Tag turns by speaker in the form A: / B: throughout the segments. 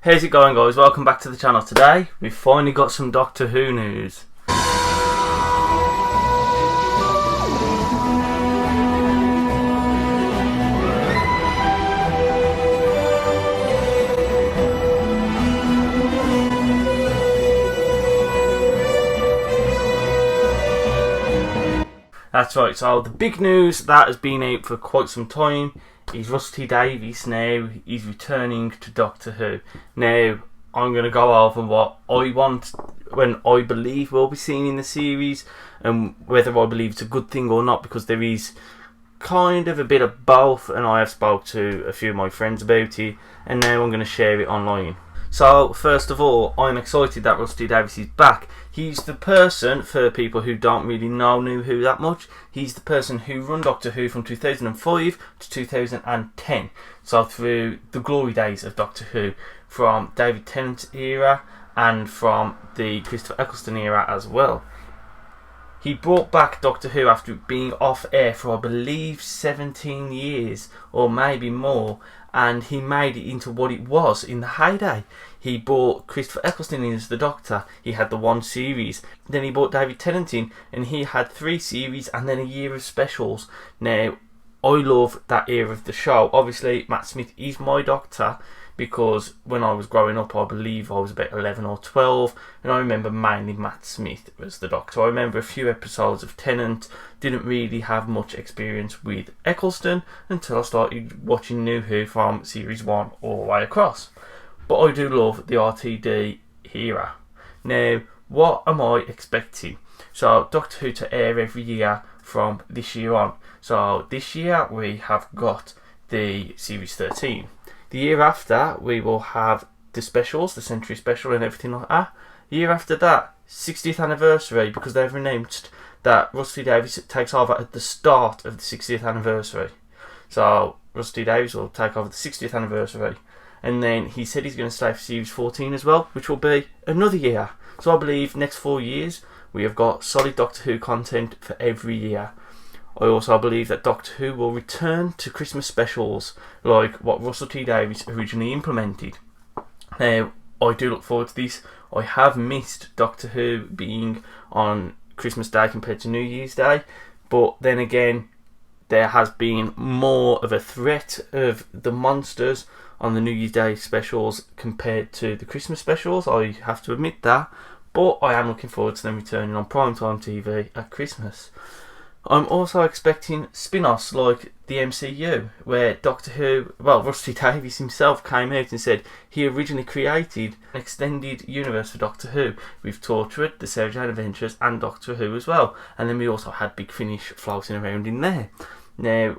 A: How's it going, guys? Welcome back to the channel. Today we've finally got some Doctor Who news. That's right, so the big news that has been out for quite some time is Davies now. He's returning to Doctor Who. Now, I'm going to go over what I want, when I believe we'll be seeing in the series, and whether I believe it's a good thing or not, because there is kind of a bit of both, and I have spoke to a few of my friends about it, and now I'm going to share it online. So, first of all, I'm excited that Rusty Davies is back. He's the person, for people who don't really know New Who that much, he's the person who run Doctor Who from 2005 to 2010. So through the glory days of Doctor Who, from David Tennant's era and from the Christopher Eccleston era as well. He brought back Doctor Who after being off air for, I believe, 17 years or maybe more, and he made it into what it was in the heyday. He brought Christopher Eccleston in as the Doctor. He had the one series. Then he brought David Tennant in, and he had 3 series and then a year of specials. Now, I love that era of the show. Obviously, Matt Smith is my Doctor, because when I was growing up, I believe I was about 11 or 12, and I remember mainly Matt Smith as the Doctor. I remember a few episodes of Tennant. Didn't really have much experience with Eccleston until I started watching New Who from series 1 all the way across. But I do love the RTD era. Now, what am I expecting? So, Doctor Who to air every year from this year on. So, this year we have got the series 13. The year after, we will have the specials, the Century Special and everything like that. The year after that, 60th anniversary, because they've announced that Rusty Davies takes over at the start of the 60th anniversary. So, Rusty Davies will take over the 60th anniversary. And then he said he's going to stay for series 14 as well, which will be another year. So I believe next 4 years, we have got solid Doctor Who content for every year. I also believe that Doctor Who will return to Christmas specials, like what Russell T Davies originally implemented. Now, I do look forward to this. I have missed Doctor Who being on Christmas Day compared to New Year's Day, but then again, there has been more of a threat of the monsters on the New Year's Day specials compared to the Christmas specials. I have to admit that, but I am looking forward to them returning on primetime TV at Christmas. I'm also expecting spin-offs like the MCU, where Doctor Who, well, Rusty Davies himself came out and said he originally created an extended universe for Doctor Who with Torchwood, the Sarah Jane Adventures and Doctor Who as well. And then we also had Big Finish floating around in there. Now,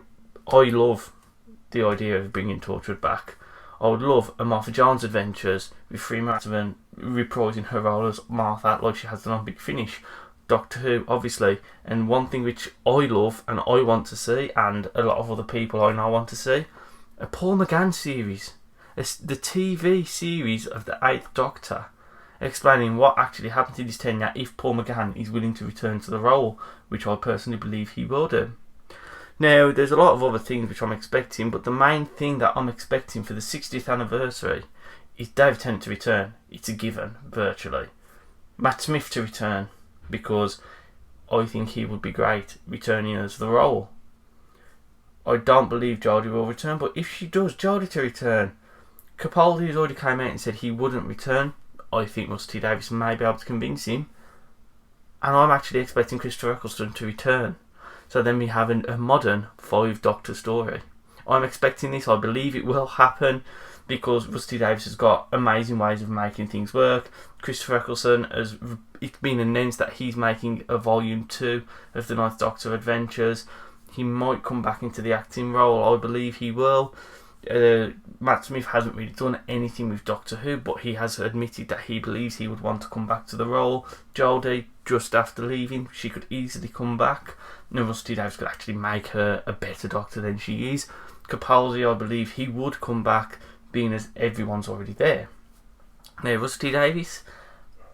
A: I love the idea of bringing Torchwood back. I would love a Martha Jones Adventures with Freeman reprising her role as Martha like she has done on Big Finish. Doctor Who, obviously, and one thing which I love and I want to see, and a lot of other people I know want to see, a Paul McGann series. It's the TV series of the 8th Doctor, explaining what actually happened in his tenure if Paul McGann is willing to return to the role, which I personally believe he will do. Now, there's a lot of other things which I'm expecting, but the main thing that I'm expecting for the 60th anniversary is David Tennant to return. It's a given, virtually. Matt Smith to return, because I think he would be great returning as the role. I don't believe Jodie will return, but if she does, Jodie to return. Capaldi has already come out and said he wouldn't return. I think Rusty Davies may be able to convince him. And I'm actually expecting Christopher Eccleston to return. So then we have a modern 5-Doctor story. I'm expecting this. I believe it will happen, because Rusty Davies has got amazing ways of making things work. Christopher Eccleston, it's been announced that he's making a volume 2 of the 9th Doctor Adventures. He might come back into the acting role. I believe he will. Matt Smith hasn't really done anything with Doctor Who, but he has admitted that he believes he would want to come back to the role. Jodie, just after leaving, she could easily come back. And Rusty Davies could actually make her a better Doctor than she is. Capaldi, I believe he would come back, being as everyone's already there. Now, Rusty Davies,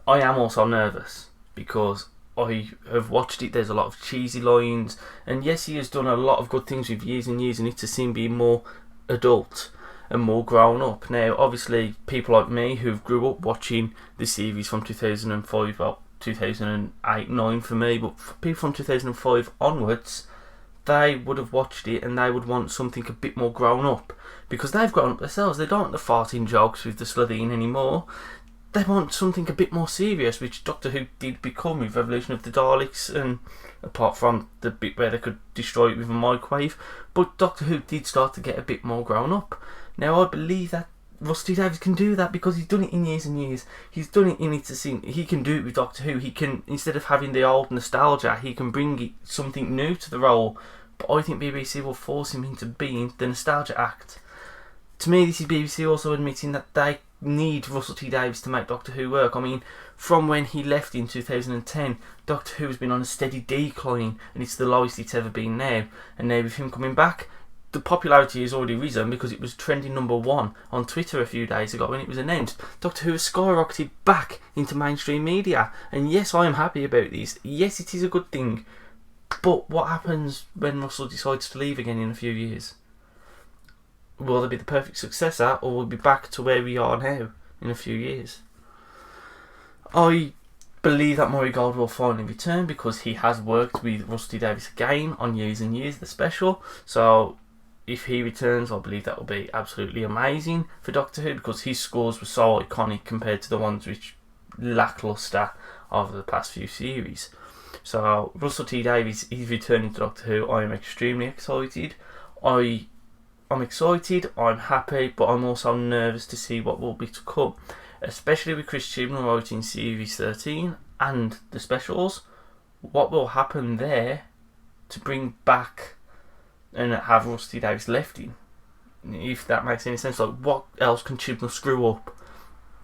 A: I am also nervous, because I have watched it. There's a lot of cheesy lines, and yes, he has done a lot of good things with Years and Years, and it's to see him be more adult. and more grown up. Now, obviously, people like me who grew up watching the series from 2005, well, 2008-9 for me, but for people from 2005 onwards, they would have watched it and they would want something a bit more grown up, because they've grown up themselves. They don't want the farting jokes with the Slitheen anymore. They want something a bit more serious, which Doctor Who did become with Revolution of the Daleks, and apart from the bit where they could destroy it with a microwave, but Doctor Who did start to get a bit more grown up. Now I believe that Rusty Davies can do that because he's done it in years and years. He's done it in It's a Sin. He can do it with Doctor Who. He can, instead of having the old nostalgia, he can bring it, something new to the role. But I think BBC will force him into being the nostalgia act. To me, this is BBC also admitting that they need Russell T Davies to make Doctor Who work. I mean, from when he left in 2010, Doctor Who has been on a steady decline, and it's the lowest it's ever been now. And now with him coming back, the popularity has already risen because it was trending #1 on Twitter a few days ago when it was announced. Doctor Who has skyrocketed back into mainstream media, and yes, I am happy about this. Yes, it is a good thing. But what happens when Russell decides to leave again in a few years? Will there be the perfect successor, or will we be back to where we are now in a few years? I believe that Murray Gold will finally return because he has worked with Rusty Davies again on Years and Years, the special. So if he returns, I believe that will be absolutely amazing for Doctor Who, because his scores were so iconic compared to the ones which lacklustre over the past few series. So Russell T Davies is returning to Doctor Who. I am extremely excited. I'm excited, I'm happy, but I'm also nervous to see what will be to come, especially with Chris Chibnall writing Series 13 and the specials. What will happen there to bring back and have Rusty Davies left in, if that makes any sense? Like, what else can Chibnall screw up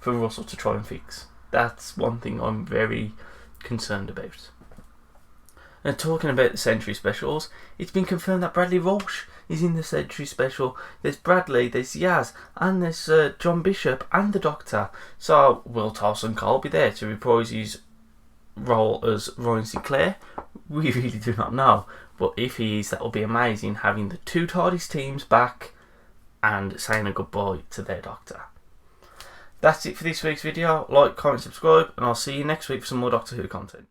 A: for Russell to try and fix? That's one thing I'm very concerned about. And talking about the Century specials, it's been confirmed that Bradley Walsh is in the Century special. There's Bradley, there's Yaz, and there's John Bishop and the Doctor. So will Tolson Cole be there to reprise his role as Ryan Sinclair? We really do not know. But if he is, that will be amazing, having the two TARDIS teams back and saying a goodbye to their Doctor. That's it for this week's video. Like, comment, subscribe, and I'll see you next week for some more Doctor Who content.